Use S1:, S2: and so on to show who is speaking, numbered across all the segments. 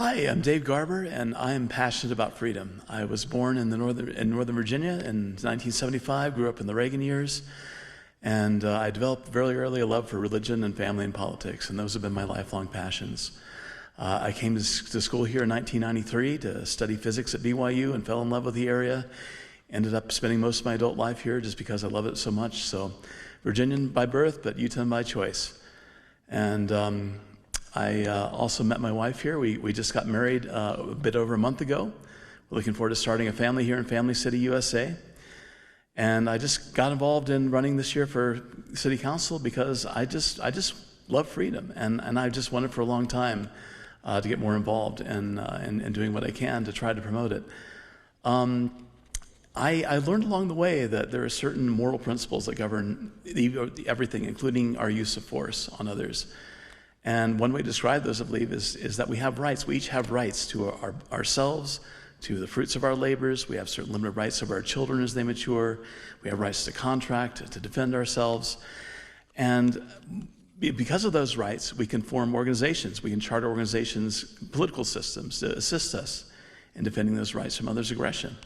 S1: Hi, I'm Dave Garber, and I am passionate about freedom. I was born in Northern Virginia in 1975, grew up in the Reagan years, and I developed very early a love for religion and family and politics, and those have been my lifelong passions. I came to school here in 1993 to study physics at BYU and fell in love with the area. Ended up spending most of my adult life here just because I love it so much. So, Virginian by birth, but Utahn by choice. And I also met my wife here. We just got married a bit over a month ago. We're looking forward to starting a family here in Family City, USA. And I just got involved in running this year for City Council because I just love freedom, and I just wanted for a long time to get more involved in doing what I can to try to promote it. I learned along the way that there are certain moral principles that govern everything, including our use of force on others. And one way to describe those, I believe, is that we have rights. We each have rights to ourselves, to the fruits of our labors. We have certain limited rights of our children as they mature. We have rights to contract, to defend ourselves. And because of those rights, we can form organizations. We can charter organizations, political systems to assist us in defending those rights from others' aggression.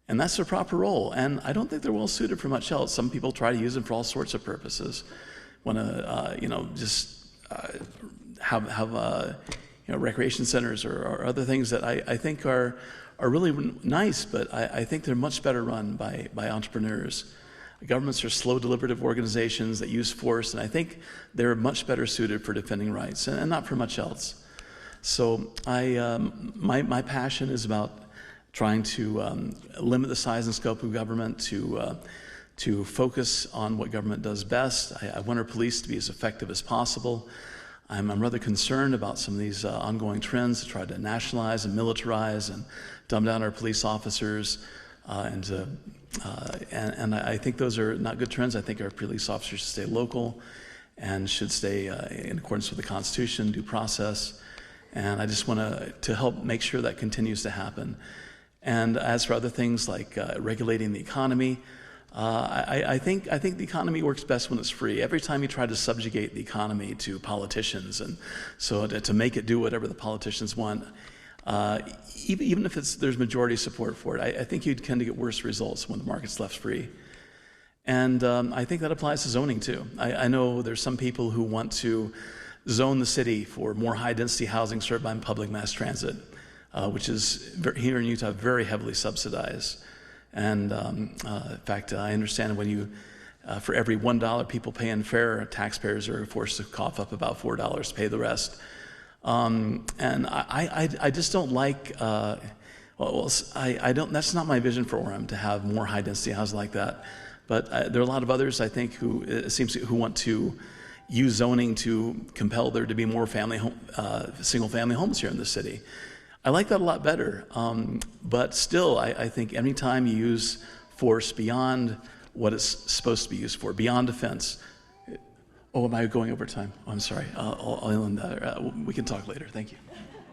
S1: And that's their proper role. And I don't think they're well suited for much else. Some people try to use them for all sorts of purposes. Want to, have recreation centers or other things that I think are really nice, but I think they're much better run by entrepreneurs. Governments are slow, deliberative organizations that use force, and I think they're much better suited for defending rights and not for much else. So my passion is about trying to limit the size and scope of government, to focus on what government does best. I want our police to be as effective as possible. I'm rather concerned about some of these ongoing trends to try to nationalize and militarize and dumb down our police officers, and I think those are not good trends. I think our police officers should stay local and should stay in accordance with the Constitution, due process, and I just want to help make sure that continues to happen. And as for other things like regulating the economy, I think the economy works best when it's free. Every time you try to subjugate the economy to politicians, and so to make it do whatever the politicians want, even if there's majority support for it, I think you tend to get worse results when the market's left free. And I think that applies to zoning too. I know there's some people who want to zone the city for more high-density housing served by public mass transit, which is here in Utah very heavily subsidized. And in fact, I understand when for every $1 people pay in fare, taxpayers are forced to cough up about $4 to pay the rest. And I just don't like, I don't, that's not my vision for Orem, to have more high density houses like that. But there are a lot of others, I think, who want to use zoning to compel there to be more single family homes here in the city. I like that a lot better, but still, I think any time you use force beyond what it's supposed to be used for, beyond defense. Oh, am I going over time? Oh, I'm sorry. I'll end that. We can talk later. Thank you.